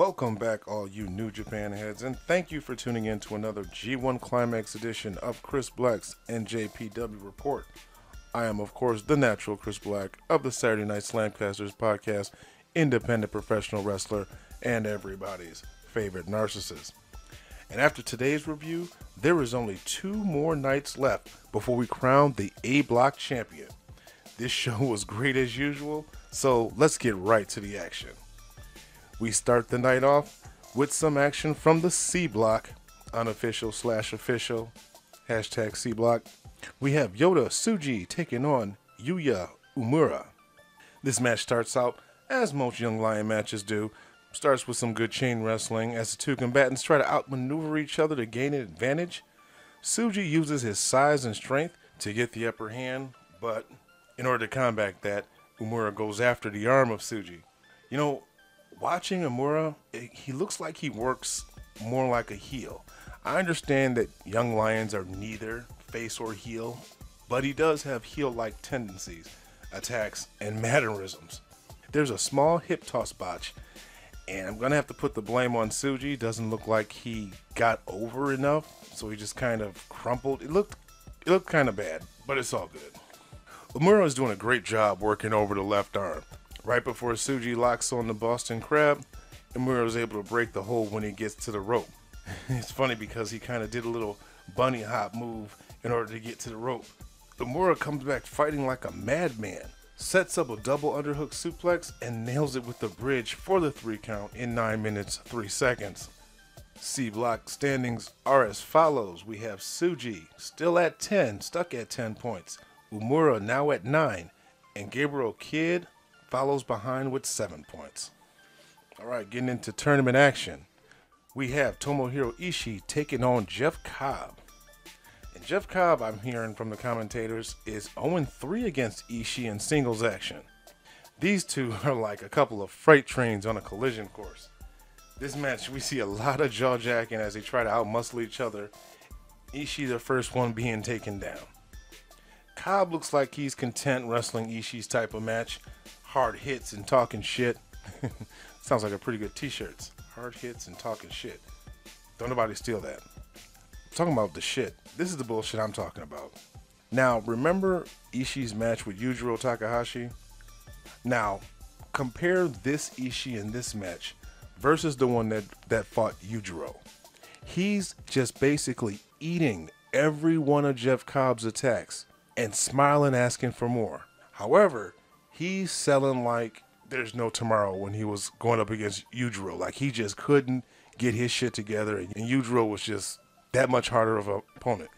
Welcome back, all you New Japan heads, and thank you for tuning in to another G1 Climax edition of Chris Black's NJPW Report. I am, of course, the natural Chris Black of the Saturday Night SlamCasters podcast, independent professional wrestler, and everybody's favorite narcissist. And after today's review, there is only 2 more nights left before we crown the A-Block champion. This show was great as usual, so let's get right to the action. We start the night off with some action from the C Block, unofficial/official, hashtag C Block. We have Yoda Tsuji taking on Yuya Umura. This match starts out as most Young Lion matches do. Starts with some good chain wrestling as the two combatants try to outmaneuver each other to gain an advantage. Tsuji uses his size and strength to get the upper hand, but in order to combat that, Umura goes after the arm of Tsuji. You know, watching Umura, he looks like he works more like a heel. I understand that Young Lions are neither face or heel, but he does have heel-like tendencies, attacks, and mannerisms. There's a small hip toss botch, and I'm going to have to put the blame on Tsuji. Doesn't look like he got over enough, so he just kind of crumpled. It looked kind of bad, but it's all good. Umura is doing a great job working over the left arm. Right before Tsuji locks on the Boston Crab, Umura is able to break the hold when he gets to the rope. It's funny because he kind of did a little bunny hop move in order to get to the rope. Umura comes back fighting like a madman, sets up a double underhook suplex, and nails it with the bridge for the 3 count in 9 minutes 3 seconds. C Block standings are as follows. We have Tsuji still at 10, stuck at 10 points. Umura now at 9, and Gabriel Kidd follows behind with 7 points. Alright, getting into tournament action. We have Tomohiro Ishii taking on Jeff Cobb. And Jeff Cobb, I'm hearing from the commentators, is 0-3 against Ishii in singles action. These two are like a couple of freight trains on a collision course. This match, we see a lot of jaw-jacking as they try to outmuscle each other. Ishii the first one being taken down. Cobb looks like he's content wrestling Ishii's type of match. Hard hits and talking shit. Sounds like a pretty good t-shirts. Hard hits and talking shit. Don't nobody steal that. I'm talking about the shit. This is the bullshit I'm talking about. Now, remember Ishii's match with Yujiro Takahashi? Now, compare this Ishii in this match versus the one that fought Yujiro. He's just basically eating every one of Jeff Cobb's attacks and smiling, asking for more. However, he's selling like there's no tomorrow when he was going up against Yujiro. Like he just couldn't get his shit together, and Yujiro was just that much harder of an opponent.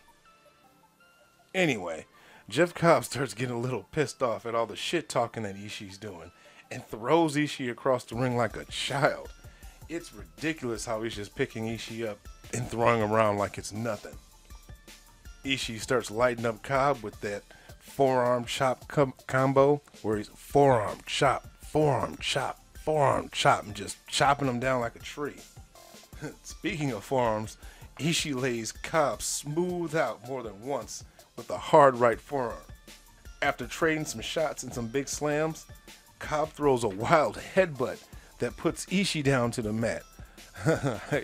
Anyway, Jeff Cobb starts getting a little pissed off at all the shit talking that Ishii's doing and throws Ishii across the ring like a child. It's ridiculous how he's just picking Ishii up and throwing him around like it's nothing. Ishii starts lighting up Cobb with that forearm chop combo where he's forearm chop, forearm chop, forearm chop, and just chopping him down like a tree. Speaking of forearms, Ishii lays Cobb smooth out more than once with a hard right forearm. After trading some shots and some big slams, Cobb throws a wild headbutt that puts Ishii down to the mat.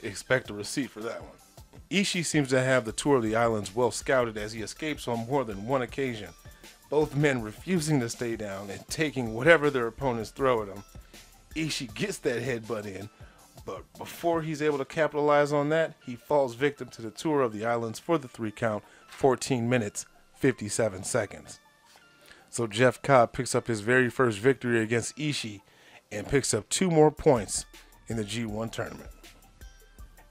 Expect a receipt for that one. Ishii seems to have the tour of the islands well scouted as he escapes on more than one occasion. Both men refusing to stay down and taking whatever their opponents throw at him. Ishii gets that headbutt in, but before he's able to capitalize on that, he falls victim to the tour of the islands for the 3 count, 14 minutes, 57 seconds. So Jeff Cobb picks up his very first victory against Ishii and picks up 2 more points in the G1 tournament.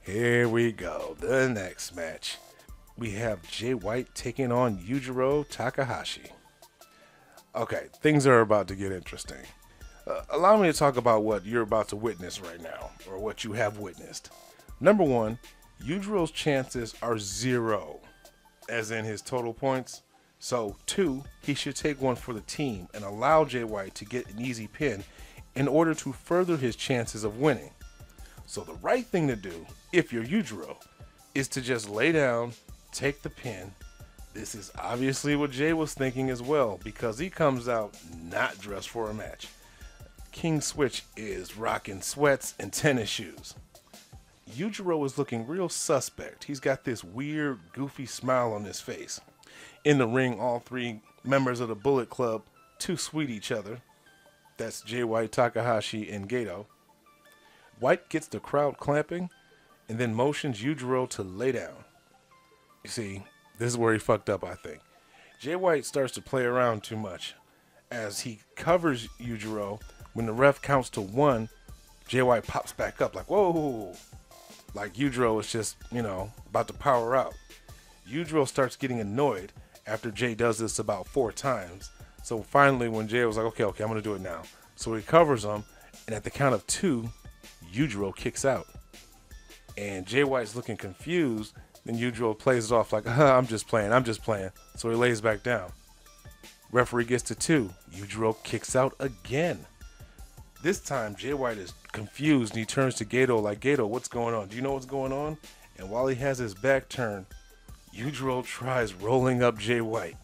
Here we go, the next match. We have Jay White taking on Yujiro Takahashi. Okay, things are about to get interesting. Allow me to talk about what you're about to witness right now, or what you have witnessed. Number 1, Yujiro's chances are 0, as in his total points. So 2, he should take one for the team and allow Jay White to get an easy pin in order to further his chances of winning. So the right thing to do, if you're Yujiro, is to just lay down, take the pin. This is obviously what Jay was thinking as well, because he comes out not dressed for a match. King Switch is rocking sweats and tennis shoes. Yujiro is looking real suspect. He's got this weird, goofy smile on his face. In the ring, all three members of the Bullet Club too sweet each other. That's Jay White, Takahashi, and Gedo. White gets the crowd clapping and then motions Yujiro to lay down. You see, this is where he fucked up, I think. Jay White starts to play around too much. As he covers Yujiro, when the ref counts to 1, Jay White pops back up like, whoa! Like Yujiro is just, about to power out. Yujiro starts getting annoyed after Jay does this about 4 times. So finally, when Jay was like, okay, I'm going to do it now. So he covers him, and at the count of 2, Yujiro kicks out. And Jay White's looking confused. Then Yujiro plays it off like, I'm just playing. So he lays back down. Referee gets to 2. Yujiro kicks out again. This time, Jay White is confused, and he turns to Gedo like, Gedo, what's going on? Do you know what's going on? And while he has his back turned, Yujiro tries rolling up Jay White.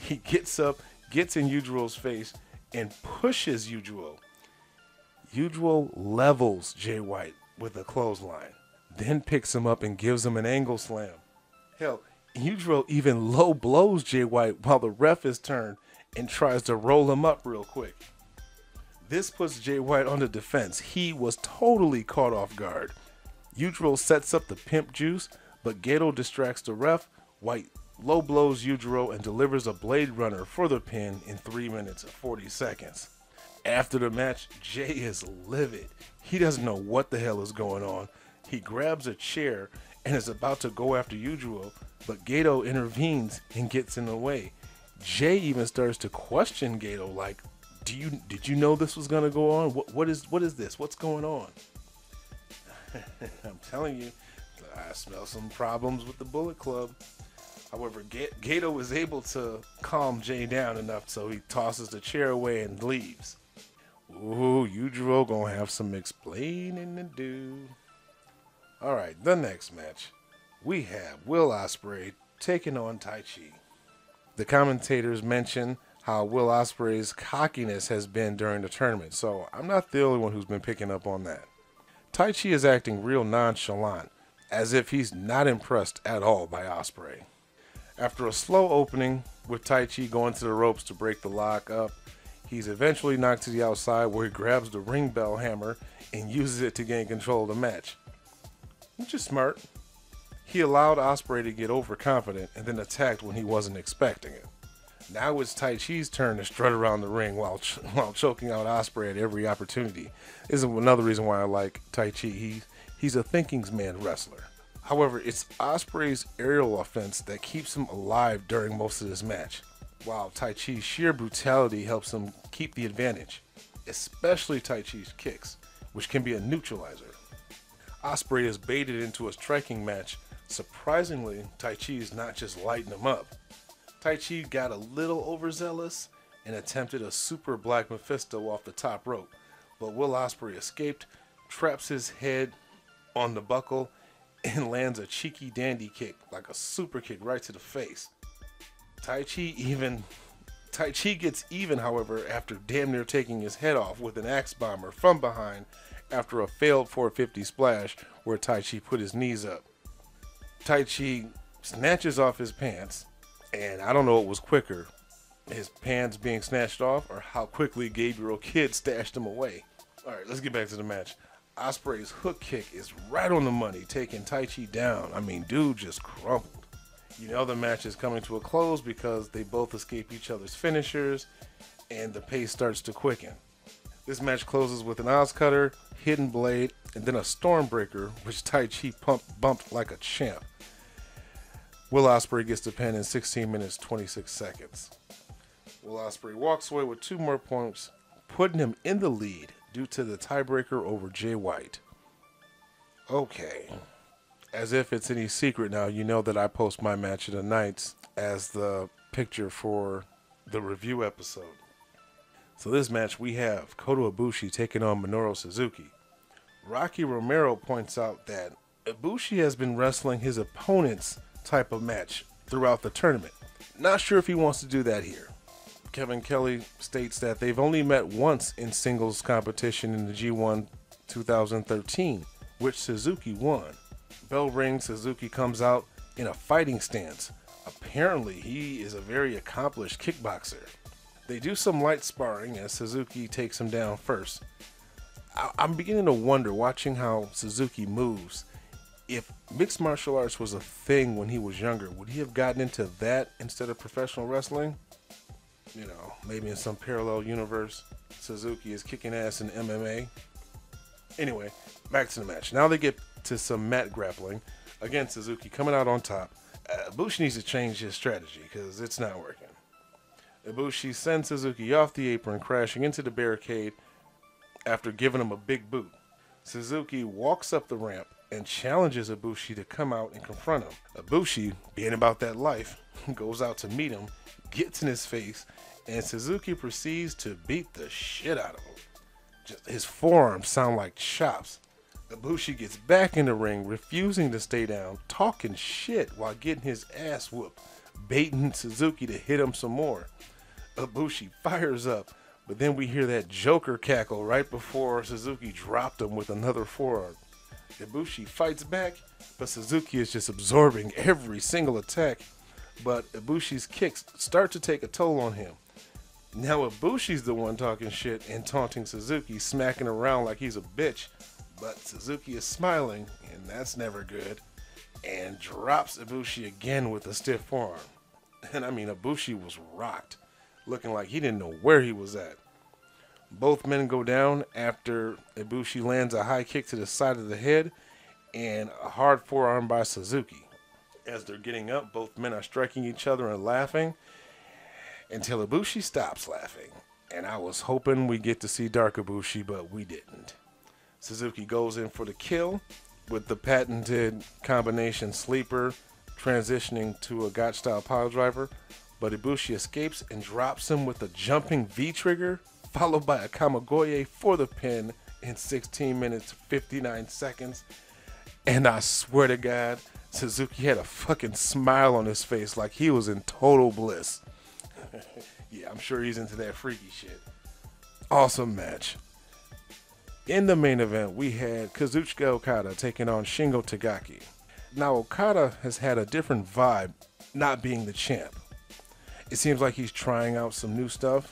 He gets up, gets in Yujiro's face, and pushes Yujiro. Yujiro levels Jay White with a clothesline, then picks him up and gives him an angle slam. Hell, Yujiro even low blows Jay White while the ref is turned and tries to roll him up real quick. This puts Jay White on the defense. He was totally caught off guard. Yujiro sets up the pimp juice, but Gedo distracts the ref. White low blows Yujiro and delivers a Blade Runner for the pin in 3 minutes and 40 seconds. After the match, Jay is livid. He doesn't know what the hell is going on. He grabs a chair and is about to go after Yujiro, but Gedo intervenes and gets in the way. Jay even starts to question Gedo like, did you know this was going to go on? What is this? What's going on? I'm telling you, I smell some problems with the Bullet Club. However, Gedo is able to calm Jay down enough so he tosses the chair away and leaves. Ooh, Yujiro gonna have some explaining to do. Alright, the next match. We have Will Osprey taking on Taichi. The commentators mention how Will Osprey's cockiness has been during the tournament, so I'm not the only one who's been picking up on that. Taichi is acting real nonchalant, as if he's not impressed at all by Osprey. After a slow opening, with Taichi going to the ropes to break the lock up, he's eventually knocked to the outside where he grabs the ring bell hammer and uses it to gain control of the match. Which is smart. He allowed Osprey to get overconfident and then attacked when he wasn't expecting it. Now it's Taichi's turn to strut around the ring while choking out Osprey at every opportunity. This is another reason why I like Taichi. He's a thinking's man wrestler. However, it's Osprey's aerial offense that keeps him alive during most of this match, while Taichi's sheer brutality helps him keep the advantage, especially Taichi's kicks, which can be a neutralizer. Osprey is baited into a striking match. Surprisingly, Taichi is not just lighting him up. Taichi got a little overzealous and attempted a super Black Mephisto off the top rope, but Will Osprey escaped, traps his head on the buckle, and lands a cheeky dandy kick, like a super kick right to the face. Taichi gets even, however, after damn near taking his head off with an axe bomber from behind after a failed 450 splash where Taichi put his knees up. Taichi snatches off his pants, and I don't know what was quicker, his pants being snatched off or how quickly Gabriel Kidd stashed him away. Alright, let's get back to the match. Osprey's hook kick is right on the money, taking Taichi down. I mean, dude just crumpled. You know the match is coming to a close because they both escape each other's finishers, and the pace starts to quicken. This match closes with an Oz Cutter, Hidden Blade, and then a Stormbreaker, which Taichi bumped like a champ. Will Osprey gets the pin in 16 minutes 26 seconds. Will Osprey walks away with 2 more points, putting him in the lead due to the tiebreaker over Jay White. Okay. As if it's any secret now, you know that I post my match of the nights as the picture for the review episode. So this match we have Kodu Abushi taking on Minoru Suzuki. Rocky Romero points out that Abushi has been wrestling his opponent's type of match throughout the tournament. Not sure if he wants to do that here. Kevin Kelly states that they've only met once in singles competition in the G1 2013, which Suzuki won. Bell rings, Suzuki comes out in a fighting stance. Apparently, he is a very accomplished kickboxer. They do some light sparring as Suzuki takes him down first. I'm beginning to wonder, watching how Suzuki moves, if mixed martial arts was a thing when he was younger, would he have gotten into that instead of professional wrestling? You know, maybe in some parallel universe, Suzuki is kicking ass in MMA. Anyway, back to the match. Now they get to some mat grappling. Again, Suzuki coming out on top. Abushi needs to change his strategy because it's not working. Abushi sends Suzuki off the apron, crashing into the barricade after giving him a big boot. Suzuki walks up the ramp and challenges Abushi to come out and confront him. Abushi, being about that life, goes out to meet him, gets in his face, and Suzuki proceeds to beat the shit out of him. Just his forearms sound like chops. Abushi gets back in the ring, refusing to stay down, talking shit while getting his ass whooped, baiting Suzuki to hit him some more. Abushi fires up, but then we hear that Joker cackle right before Suzuki dropped him with another forearm. Abushi fights back, but Suzuki is just absorbing every single attack, but Ibushi's kicks start to take a toll on him. Now Ibushi's the one talking shit and taunting Suzuki, smacking around like he's a bitch, but Suzuki is smiling, and that's never good, and drops Abushi again with a stiff forearm. And I mean, Abushi was rocked, looking like he didn't know where he was at. Both men go down after Abushi lands a high kick to the side of the head and a hard forearm by Suzuki. As they're getting up, both men are striking each other and laughing until Abushi stops laughing. And I was hoping we get to see Dark Abushi, but we didn't. Suzuki goes in for the kill with the patented combination sleeper, transitioning to a gotch-style pile driver, but Abushi escapes and drops him with a jumping V-trigger, followed by a Kamigoye for the pin in 16 minutes, 59 seconds. And I swear to God, Suzuki had a fucking smile on his face like he was in total bliss. Yeah, I'm sure he's into that freaky shit. Awesome match. In the main event, we had Kazuchika Okada taking on Shingo Takagi. Now, Okada has had a different vibe not being the champ. It seems like he's trying out some new stuff.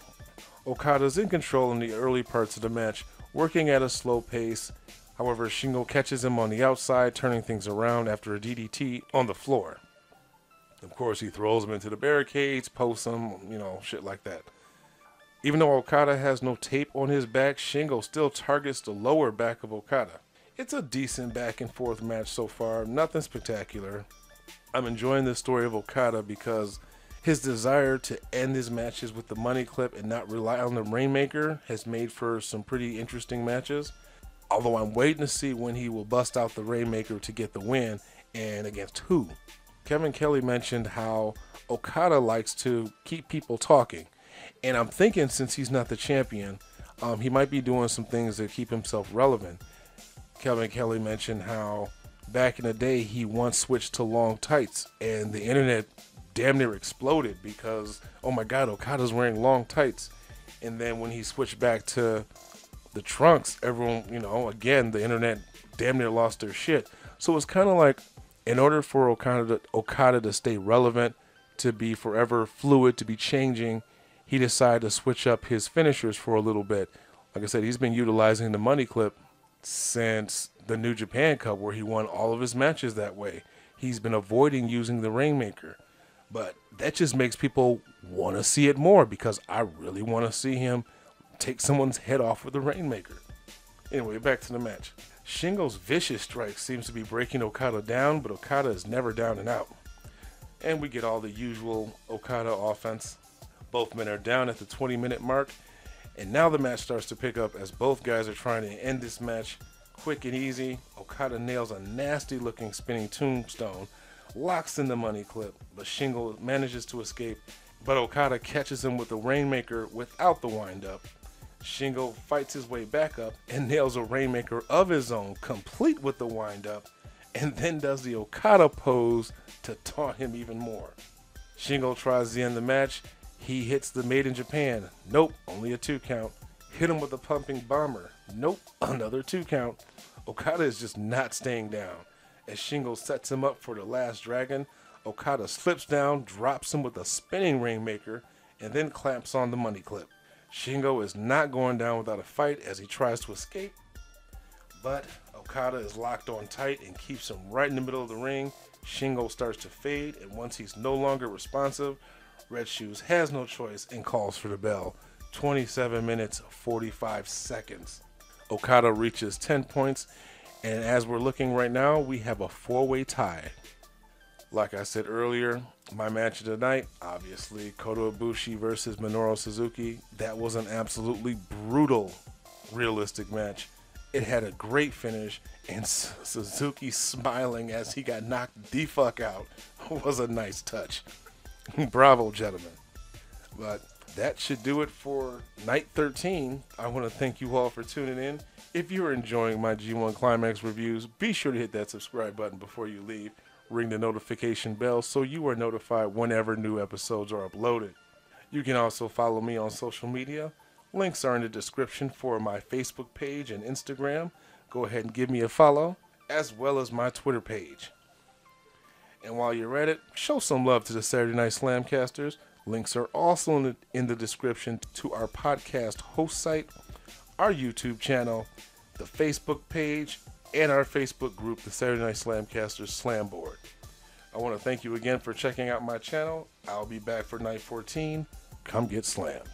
Okada's in control in the early parts of the match, working at a slow pace. However, Shingo catches him on the outside, turning things around after a DDT on the floor. Of course, he throws him into the barricades, posts him, shit like that. Even though Okada has no tape on his back, Shingo still targets the lower back of Okada. It's a decent back and forth match so far, nothing spectacular. I'm enjoying the story of Okada because his desire to end his matches with the money clip and not rely on the Rainmaker has made for some pretty interesting matches. Although I'm waiting to see when he will bust out the Rainmaker to get the win, and against who. Kevin Kelly mentioned how Okada likes to keep people talking. And I'm thinking, since he's not the champion, he might be doing some things to keep himself relevant. Kevin Kelly mentioned how back in the day he once switched to long tights, and the internet damn near exploded because, oh my God, Okada's wearing long tights. And then when he switched back to the trunks, everyone, again, the internet damn near lost their shit. So it's kind of like, in order for Okada to stay relevant, to be forever fluid, to be changing, he decided to switch up his finishers for a little bit. Like I said, he's been utilizing the money clip since the New Japan Cup, where he won all of his matches that way. He's been avoiding using the Rainmaker. But that just makes people want to see it more, because I really want to see him take someone's head off with the Rainmaker. Anyway, back to the match. Shingo's vicious strike seems to be breaking Okada down, but Okada is never down and out. And we get all the usual Okada offense. Both men are down at the 20-minute mark, and now the match starts to pick up as both guys are trying to end this match quick and easy. Okada nails a nasty-looking spinning tombstone, locks in the money clip, but Shingo manages to escape, but Okada catches him with the Rainmaker without the wind-up. Shingo fights his way back up and nails a Rainmaker of his own, complete with the wind-up, and then does the Okada pose to taunt him even more. Shingo tries to end the match. He hits the Made in Japan. Nope, only a 2 count. Hit him with a pumping bomber. Nope, another 2 count. Okada is just not staying down. As Shingo sets him up for the last dragon, Okada slips down, drops him with a spinning rainmaker, and then clamps on the money clip. Shingo is not going down without a fight as he tries to escape, but Okada is locked on tight and keeps him right in the middle of the ring. Shingo starts to fade, and once he's no longer responsive, Red Shoes has no choice and calls for the bell. 27 minutes, 45 seconds. Okada reaches 10 points, and as we're looking right now, we have a 4-way tie. Like I said earlier, my match of the night, obviously, Kodu Abushi versus Minoru Suzuki. That was an absolutely brutal, realistic match. It had a great finish, and Suzuki smiling as he got knocked the fuck out was a nice touch. Bravo, gentlemen. But that should do it for night 13. I want to thank you all for tuning in. If you're enjoying my G1 Climax reviews, be sure to hit that subscribe button before you leave. Ring the notification bell so you are notified whenever new episodes are uploaded. You can also follow me on social media. Links are in the description for my Facebook page and Instagram. Go ahead and give me a follow, as well as my Twitter page. And while you're at it, show some love to the Saturday Night SlamCasters. Links are also in the description to our podcast host site, our YouTube channel, the Facebook page, and our Facebook group, the Saturday Night SlamCasters Slam Board. I want to thank you again for checking out my channel. I'll be back for night 14. Come get slammed.